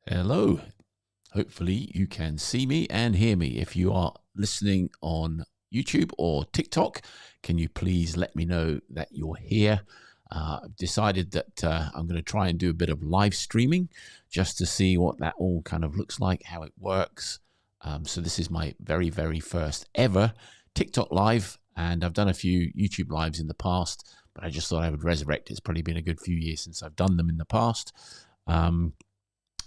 Hello. Hopefully you can see me and hear me. If you are listening on YouTube or TikTok, can you please let me know that you're here? I've decided that I'm going to try and do a bit of live streaming just to see what that all kind of looks like, how it works. So this is my very, very first ever TikTok live, and I've done a few YouTube lives in the past, but I just thought I would resurrect it. It's probably been a good few years since I've done them in the past.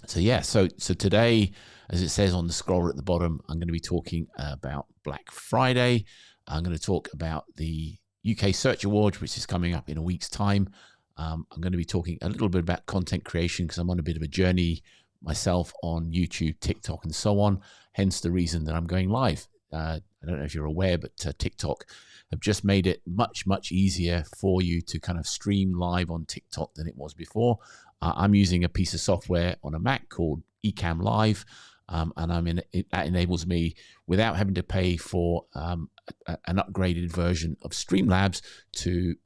So today, as it says on the scroller at the bottom, I'm going to be talking about Black Friday. I'm going to talk about the UK Search Award, which is coming up in a week's time. I'm going to be talking a little bit about content creation because I'm on a bit of a journey myself on YouTube, TikTok, and so on. Hence the reason that I'm going live. I don't know if you're aware, but TikTok have just made it much, much easier for you to kind of stream live on TikTok than it was before. I'm using a piece of software on a Mac called Ecamm Live, and that enables me, without having to pay for an upgraded version of Streamlabs, to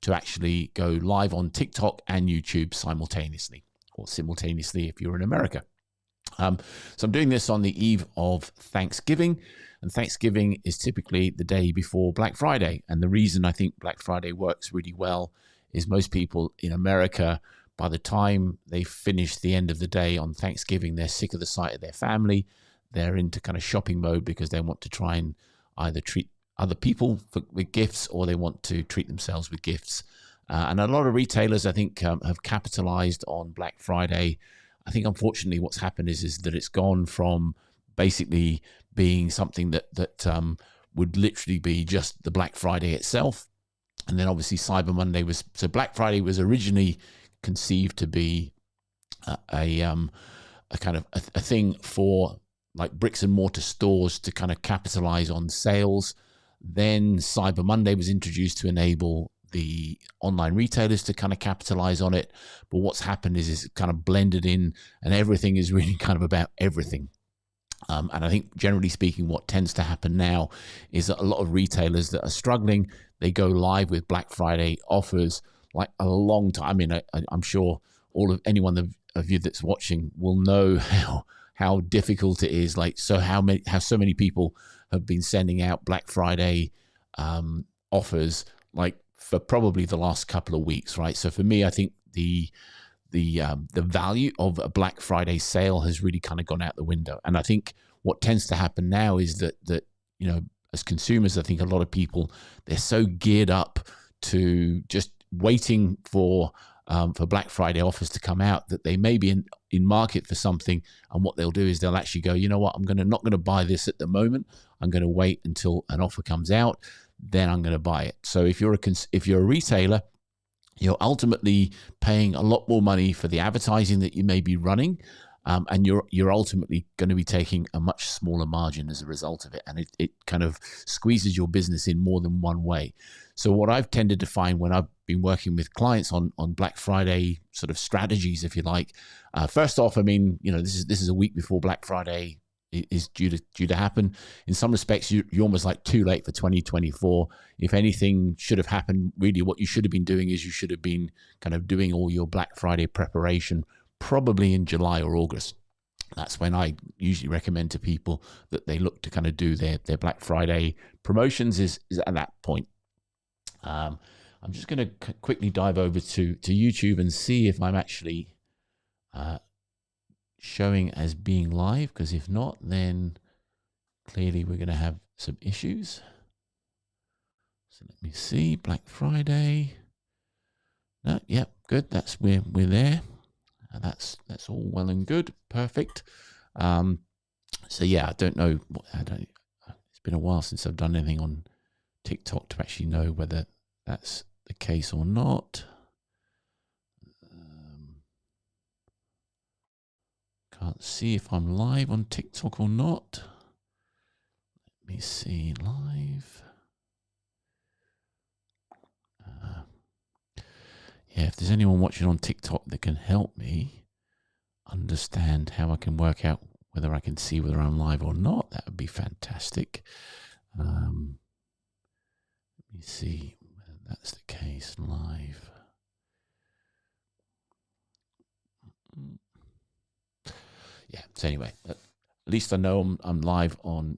actually go live on TikTok and YouTube simultaneously, or simultaneously if you're in America. So I'm doing this on the eve of Thanksgiving, and Thanksgiving is typically the day before Black Friday. And the reason I think Black Friday works really well is most people in America, by the time they finish the end of the day on Thanksgiving, they're sick of the sight of their family. They're into kind of shopping mode because they want to try and either treat other people with gifts, or they want to treat themselves with gifts. And a lot of retailers, I think, have capitalized on Black Friday. I think, unfortunately, what's happened is that it's gone from basically being something that would literally be just the Black Friday itself. And then obviously Cyber Monday was, so Black Friday was originally conceived to be a kind of a thing for like bricks and mortar stores to kind of capitalize on sales. Then Cyber Monday was introduced to enable the online retailers to kind of capitalize on it. But what's happened is it's kind of blended in, and everything is really kind of about everything. And I think, generally speaking, what tends to happen now is that a lot of retailers that are struggling, they go live with Black Friday offers like a long time. I mean, I'm sure anyone of you that's watching will know how difficult it is. Like, so how so many people have been sending out Black Friday offers like for probably the last couple of weeks, right? So for me, I think the value of a Black Friday sale has really kind of gone out the window. And I think what tends to happen now is that you know, as consumers, I think a lot of people, they're so geared up to just waiting for Black Friday offers to come out that they may be in market for something, and what they'll do is they'll actually go, you know what, I'm not going to buy this at the moment. I'm going to wait until an offer comes out, then I'm going to buy it. So if you're a retailer, you're ultimately paying a lot more money for the advertising that you may be running, and you're ultimately going to be taking a much smaller margin as a result of it, and it kind of squeezes your business in more than one way. So what I've tended to find when I've been working with clients on Black Friday sort of strategies, if you like, first off, I mean, you know, this is a week before Black Friday is due to happen. In some respects, you're almost like too late for 2024. If anything should have happened, really what you should have been doing is you should have been kind of doing all your Black Friday preparation probably in July or August. That's when I usually recommend to people that they look to kind of do their Black Friday promotions is at that point. I'm just going to quickly dive over to YouTube and see if I'm actually showing as being live, because if not, then clearly we're going to have some issues. So let me see, Black Friday. No, yep, good. That's we're there. That's all well and good. Perfect. So yeah, I don't know. It's been a while since I've done anything on TikTok to actually know whether that's the case or not. Can't see if I'm live on TikTok or not. Let me see, live. Yeah, if there's anyone watching on TikTok that can help me understand how I can work out whether I can see whether I'm live or not, that would be fantastic. Let me see whether that's the case, live. So anyway, at least I know I'm live on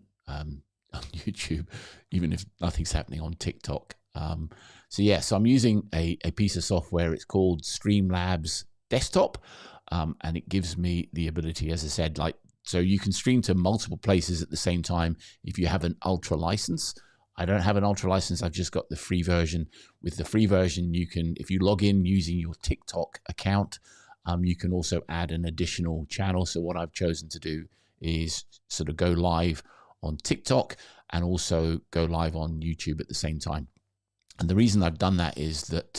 YouTube, even if nothing's happening on TikTok. So I'm using a piece of software. It's called Streamlabs Desktop, and it gives me the ability, as I said, so you can stream to multiple places at the same time if you have an ultra license. I don't have an ultra license. I've just got the free version. With the free version, you can, if you log in using your TikTok account, you can also add an additional channel. So what I've chosen to do is sort of go live on TikTok and also go live on YouTube at the same time. And the reason I've done that is that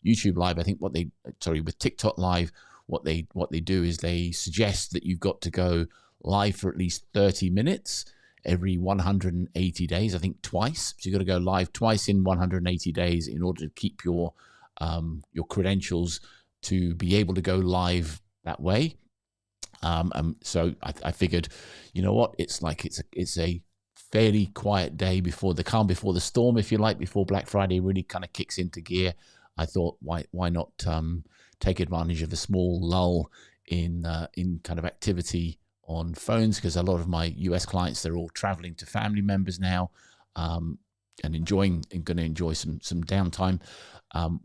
YouTube Live, I think with TikTok Live, what they do is they suggest that you've got to go live for at least 30 minutes every 180 days, I think twice. So you've got to go live twice in 180 days in order to keep your credentials to be able to go live that way. So I figured, you know what, it's a fairly quiet day before the calm before the storm, if you like, before Black Friday really kind of kicks into gear. I thought, why not take advantage of a small lull in kind of activity on phones, because a lot of my US clients, they're all traveling to family members now, and going to enjoy some downtime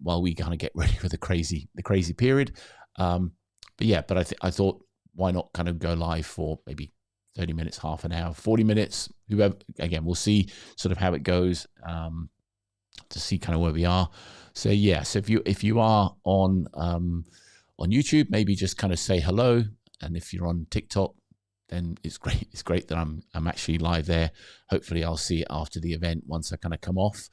while we kind of get ready for the crazy period. But I thought, why not kind of go live for maybe 30 minutes, half an hour, 40 minutes, whoever. Again, we'll see sort of how it goes, to see kind of where we are. So if you are on YouTube, maybe just kind of say hello. And if you're on TikTok, then it's great. It's great that I'm actually live there. Hopefully I'll see it after the event once I kind of come off.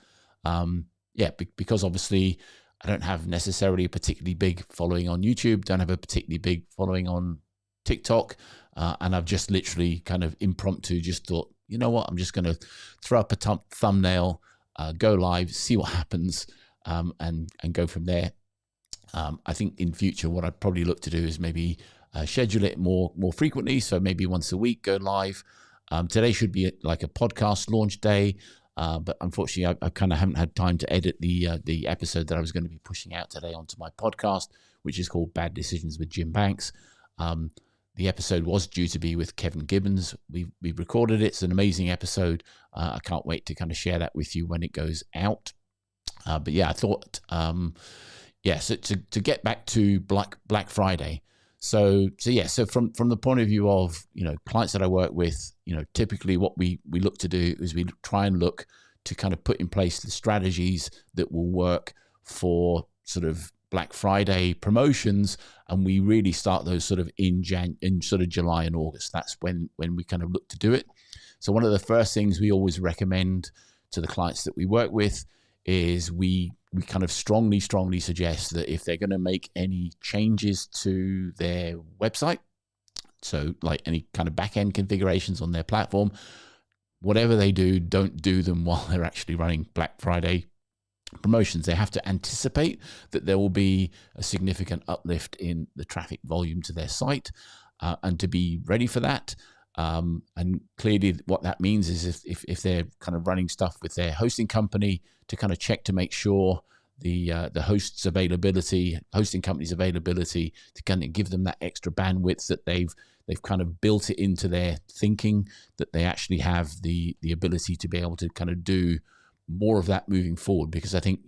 Because obviously I don't have necessarily a particularly big following on YouTube, don't have a particularly big following on TikTok, and I've just literally kind of impromptu just thought, you know what, I'm just going to throw up a thumbnail, go live, see what happens, and go from there. I think in future what I'd probably look to do is maybe schedule it more frequently, so maybe once a week go live. Today should be like a podcast launch day, but unfortunately I kind of haven't had time to edit the episode that I was going to be pushing out today onto my podcast, which is called Bad Decisions with Jim Banks. The episode was due to be with Kevin Gibbons. We've recorded it. It's an amazing episode. I can't wait to kind of share that with you when it goes out. I thought, so to get back to Black Friday. So from the point of view of, clients that I work with, typically what we look to do is we try and look to kind of put in place the strategies that will work for sort of Black Friday promotions, and we really start those sort of in sort of July and August. That's when we kind of look to do it. So one of the first things we always recommend to the clients that we work with is we kind of strongly suggest that if they're going to make any changes to their website, so like any kind of back-end configurations on their platform, whatever they do, don't do them while they're actually running Black Friday promotions. They have to anticipate that there will be a significant uplift in the traffic volume to their site, and to be ready for that. And clearly what that means is if they're kind of running stuff with their hosting company, to kind of check to make sure the hosting company's availability, to kind of give them that extra bandwidth, that they've kind of built it into their thinking, that they actually have the ability to be able to kind of do more of that moving forward. Because I think,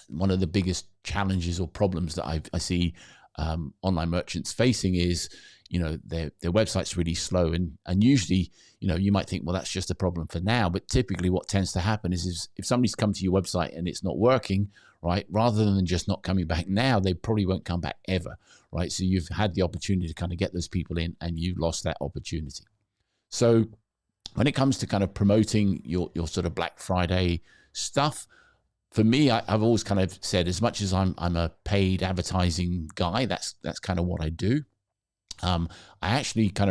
one of the biggest challenges or problems that I see online merchants facing is, their website's really slow, and usually, you might think, well, that's just a problem for now, but typically what tends to happen is if somebody's come to your website and it's not working, right, rather than just not coming back now, they probably won't come back ever, right? So you've had the opportunity to kind of get those people in, and you lost that opportunity. So when it comes to kind of promoting your sort of Black Friday stuff, for me, I've always kind of said, as much as I'm a paid advertising guy, that's kind of what I do. I actually kind of